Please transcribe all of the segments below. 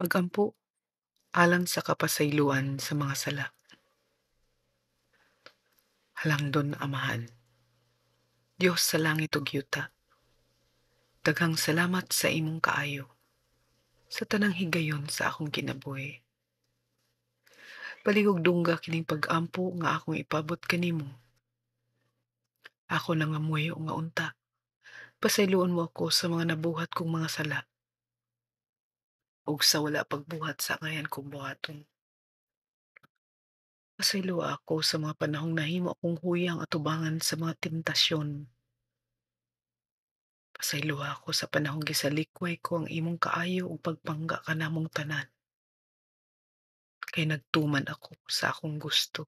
Pag-ampo alang sa kapasayloan sa mga sala. Halangdon Amahan, Dios sa langit ug yuta, daghang salamat sa imong kaayo sa tanang higayon sa akong kinabuhi. Palihog dungga kining pag-ampo nga akong ipabot kanimo. Ako nangamuyo nga unta. Pasayloon mo ako sa mga nabuhat kong mga sala ug sa wala pagbuhat sa ngayan kong buhaton. Pasaylo ako sa mga panahong nahimo akong huyang atubangan sa mga temptasyon. Pasaylo ako sa panahong gisalikway ko ang imong kaayo ug pagpangga kanamong tanan. Kay nagtuman ako sa akong gusto.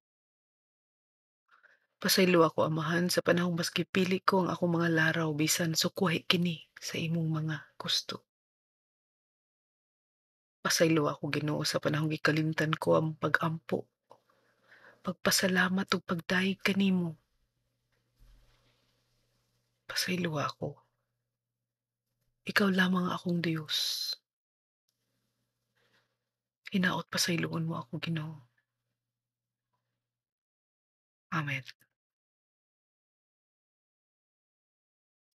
Pasaylo ako amahan sa panahong mas gipili ko ang akong mga laraw bisan sukwahi kini sa imong mga gusto. Pasaylo ako Ginoo sa panahong gikalimtan ko ang pag-ampo, pagpasalamat ug pagdayeg kanimo. Pasaylo ako. Ikaw lamang akong Dios. Hinaot pasayloon mo ako Ginoo. Amen.